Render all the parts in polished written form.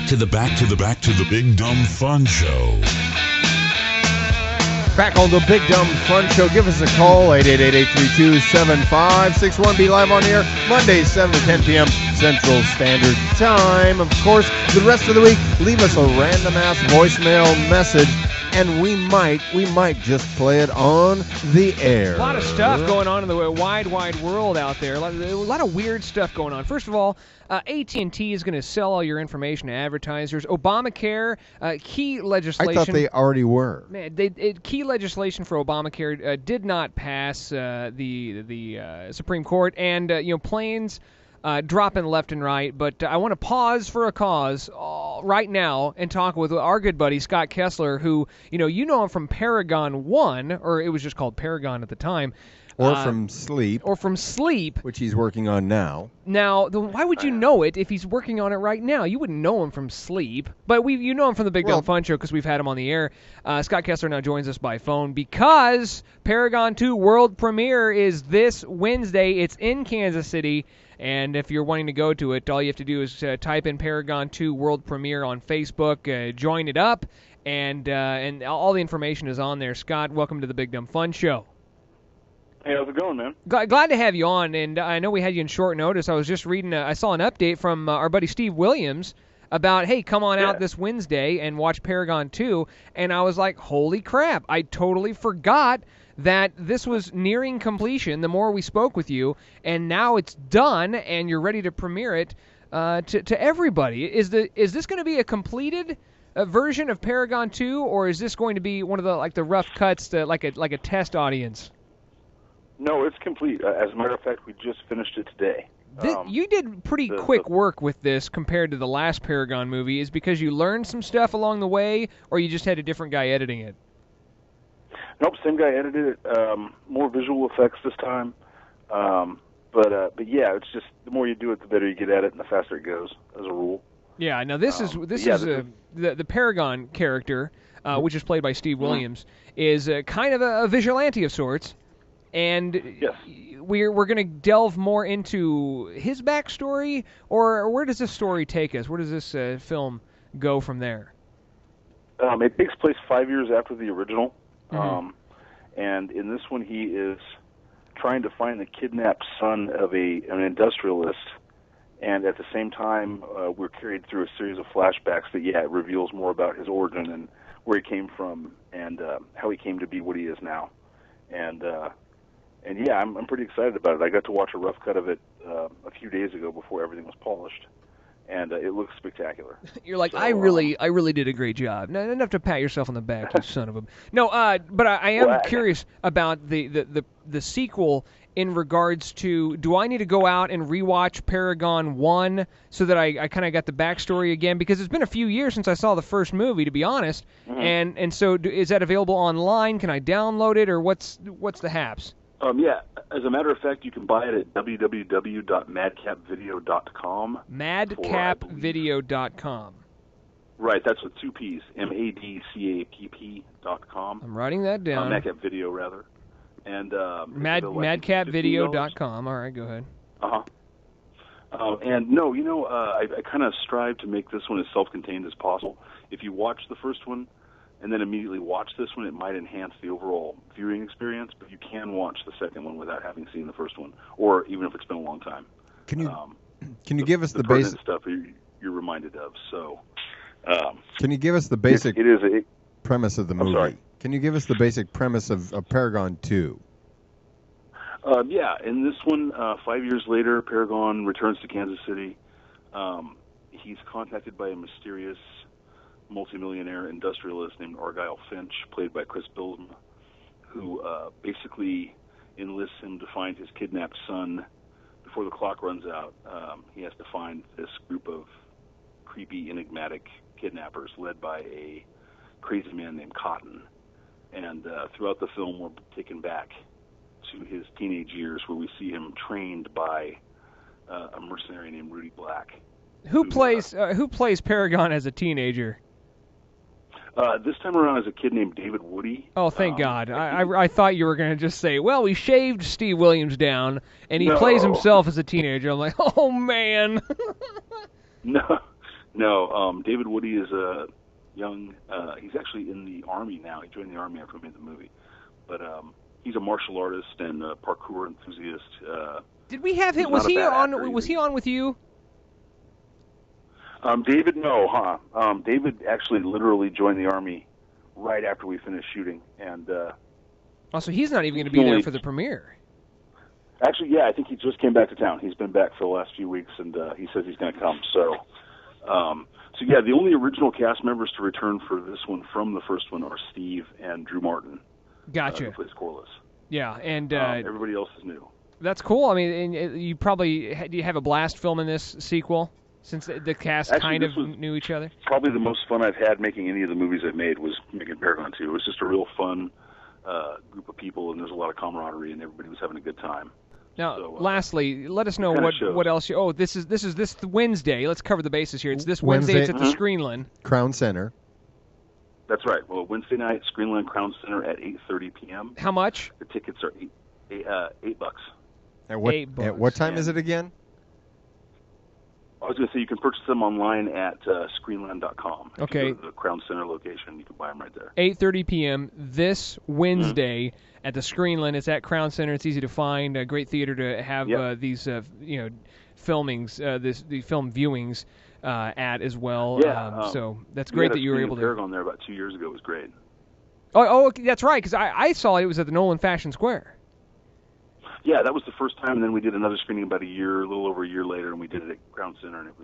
back to the Big Dumb Fun Show. Back on the Big Dumb Fun Show. Give us a call, 888-832-7561. Be live on the air Mondays, 7 to 10 p.m. Central Standard Time. Of course, the rest of the week, leave us a random-ass voicemail message, and we might just play it on the air. A lot of stuff going on in the wide world out there. A lot of weird stuff going on. First of all, AT&T is going to sell all your information to advertisers. Obamacare, key legislation. I thought they already were. Man, key legislation for Obamacare did not pass the Supreme Court, and planes dropping left and right. But I want to pause for a cause right now and talk with our good buddy Scott Kessler, who you know him from Paragon I, or it was just called Paragon at the time. Or from Sleep. Which he's working on now. Now, why would you know it if he's working on it right now? You wouldn't know him from Sleep. But you know him from the Big Dumb Fun Show because we've had him on the air. Scott Kessler now joins us by phone because Paragon II world premiere is this Wednesday. It's in Kansas City. And if you're wanting to go to it, all you have to do is type in Paragon II world premiere on Facebook, join it up, and all the information is on there. Scott, welcome to the Big Dumb Fun Show. Hey, how's it going, man? Glad to have you on, and I know we had you in short notice. I was just reading, I saw an update from our buddy Steve Williams about, hey, come on out this Wednesday and watch Paragon 2, and I was like, holy crap, I totally forgot that this was nearing completion the more we spoke with you, and now it's done, and you're ready to premiere it to everybody. Is this going to be a completed version of Paragon 2, or is this going to be one of the rough cuts, like a test audience? No, it's complete. As a matter of fact, we just finished it today. You did pretty quick work with this compared to the last Paragon movie. Is because you learned some stuff along the way, or you just had a different guy editing it? Nope, same guy edited it. More visual effects this time. But yeah, it's just the more you do it, the better you get at it, and the faster it goes, as a rule. Yeah. Now this is the Paragon character, which is played by Steve Williams, is kind of a vigilante of sorts. And yes. we're going to delve more into his backstory, or where does this story take us? Where does this film go from there? It takes place 5 years after the original, and in this one he is trying to find the kidnapped son of an industrialist, and at the same time we're carried through a series of flashbacks that, it reveals more about his origin and where he came from and how he came to be what he is now. And yeah, I'm pretty excited about it. I got to watch a rough cut of it a few days ago before everything was polished, and it looks spectacular. You're like, so, I really did a great job. Not enough to pat yourself on the back, you son of a... No, but I am curious about the sequel in regards to, do I need to go out and rewatch Paragon 1 so that I kind of got the backstory again? Because it's been a few years since I saw the first movie, to be honest. And so is that available online? Can I download it, or what's the haps? Yeah, as a matter of fact, you can buy it at www.madcapvideo.com. Madcapvideo.com. Right, that's with two P's, MADCAPP.com. I'm writing that down. Madcap Video, rather. And madcapvideo.com. All right, go ahead. And no, I kind of strive to make this one as self-contained as possible. If you watch the first one and then immediately watch this one, it might enhance the overall viewing experience, but you can watch the second one without having seen the first one, or even if it's been a long time. Can you give us the basic stuff you're reminded of? So, can you give us the basic premise of the movie? I'm sorry. Can you give us the basic premise of Paragon 2? Yeah, in this one, 5 years later, Paragon returns to Kansas City. He's contacted by a mysterious multimillionaire industrialist named Argyle Finch, played by Chris Bilsma, who basically enlists him to find his kidnapped son before the clock runs out. He has to find this group of creepy, enigmatic kidnappers led by a crazy man named Cotton. And throughout the film, we're taken back to his teenage years, where we see him trained by a mercenary named Rudy Black. Who plays Paragon as a teenager? This time around is a kid named David Woody. Oh, thank God. I thought you were going to just say, well, we shaved Steve Williams down, and he plays himself as a teenager. I'm like, oh, man. No, No, David Woody is a young. He's actually in the Army now. He joined the Army after we made the movie, but he's a martial artist and a parkour enthusiast. Did we have him? Was he on? Was he on with you? David, no, huh? David actually literally joined the Army right after we finished shooting, and also he's not even going to be there for the premiere. Actually, yeah, I think he just came back to town. He's been back for the last few weeks, and he says he's going to come. So yeah, the only original cast members to return for this one from the first one are Steve and Drew Martin. Gotcha. Who plays Corliss. Yeah, and everybody else is new. That's cool. I mean, and you probably do you have a blast filming this sequel since the cast kind of knew each other? Probably the most fun I've had making any of the movies I've made was making Paragon II. It was just a real fun group of people, and there's a lot of camaraderie, and everybody was having a good time. Now, lastly, let us know what else. This is this Wednesday. Let's cover the bases here. It's this Wednesday. It's at the Screenland. Crown Center. That's right. Well, Wednesday night, Screenland Crown Center at 8:30 p.m. How much? The tickets are $8. At what $8. At what time is it again? I was going to say you can purchase them online at screenland.com. Okay. If you go to the Crown Center location, you can buy them right there. 8:30 p.m. this Wednesday at the Screenland. It's at Crown Center. It's easy to find. A great theater to have these filmings, the film viewings at as well. Yeah. So that's great that you were able to. Paragon there about 2 years ago was great. Oh, that's right. Because I saw it was at the Nolan Fashion Square. Yeah, that was the first time, and then we did another screening about a little over a year later, and we did it at Crown Center, and it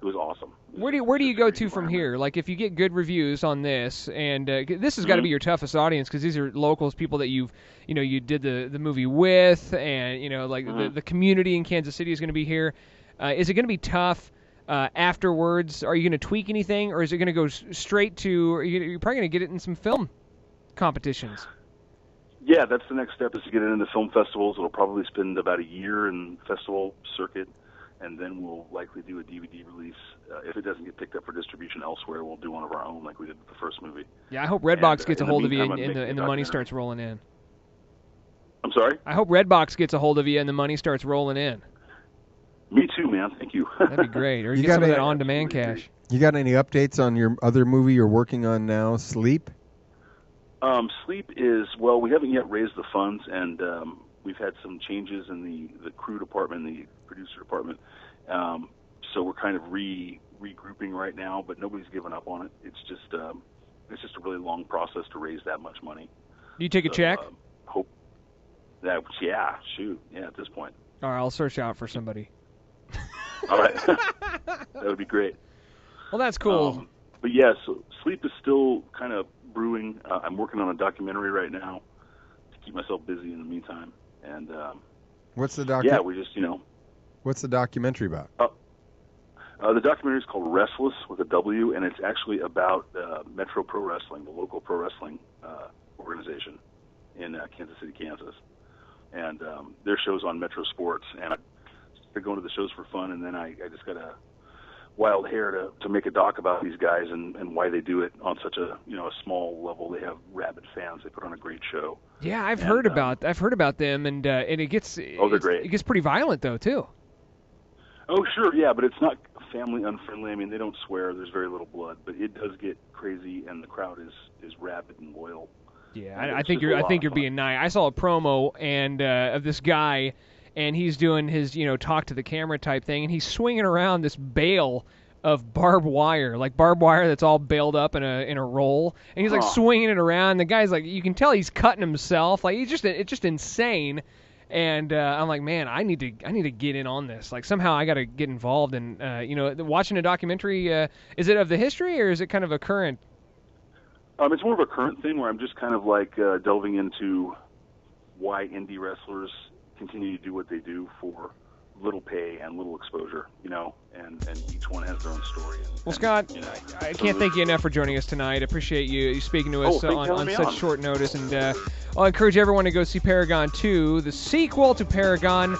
was awesome. Where do you go to from here? Like, if you get good reviews on this, and this has got to be your toughest audience because these are locals, people that you did the movie with, and the community in Kansas City is going to be here. Is it going to be tough afterwards? Are you going to tweak anything, or is it going to go straight to? You're probably going to get it in some film competitions. Yeah, that's the next step is to get it into film festivals. It'll probably spend about a year in festival circuit, and then we'll likely do a DVD release. If it doesn't get picked up for distribution elsewhere, we'll do one of our own like we did with the first movie. Yeah, I hope Redbox gets a hold of you and the money starts rolling in. I'm sorry? I hope Redbox gets a hold of you and the money starts rolling in. Me too, man. Thank you. That'd be great. Or you get some of that on-demand cash. You got any updates on your other movie you're working on now, Sleep? Sleep is, well, we haven't yet raised the funds, and we've had some changes in the crew department, the producer department. So we're kind of regrouping right now, but nobody's given up on it. It's just a really long process to raise that much money. Do you take a check? Hope that, at this point. All right, I'll search out for somebody. All right. That would be great. Well, that's cool. But yeah, so Sleep is still kind of brewing. I'm working on a documentary right now to keep myself busy in the meantime. And what's the documentary? Yeah, we just What's the documentary about? The documentary is called Restless with a W, and it's actually about Metro Pro Wrestling, the local pro wrestling organization in Kansas City, Kansas. And their show's on Metro Sports, and I started going to the shows for fun, and then I just got a wild hair to make a doc about these guys and why they do it on such a a small level. They have rabid fans. They put on a great show. Yeah, I've heard about them, and it gets they're great. It gets pretty violent though too. Oh sure, yeah, but it's not family unfriendly. I mean, they don't swear. There's very little blood, but it does get crazy, and the crowd is rabid and loyal. Yeah, I think you're being nice. I saw a promo and of this guy. And he's doing his, talk to the camera type thing, and he's swinging around this bale of barbed wire, like barbed wire that's all baled up in a roll, and he's like swinging it around. The guy's like, you can tell he's cutting himself, like it's just insane. And I'm like, man, I need to get in on this. Like somehow I got to get involved. And watching a documentary, is it of the history or is it kind of a current? It's more of a current thing where I'm just kind of like delving into why indie wrestlers continue to do what they do for little pay and little exposure, and each one has their own story. Well, Scott, I can't thank you enough for joining us tonight. I appreciate you speaking to us on such short notice, and I'll encourage everyone to go see Paragon II, the sequel to Paragon,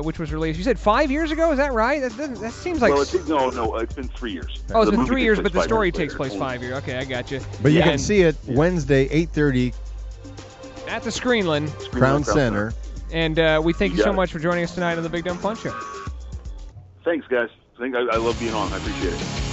which was released, you said 5 years ago, is that right? That seems like... Well, no, it's been 3 years. Oh, it's been 3 years, but the story takes place 5 years. Okay, I got you. But you can see it Wednesday, 8:30. At the Screenland. Crown Center. And we thank you so much for joining us tonight on the Big Dumb Fun Show. Thanks, guys. I love being on. I appreciate it.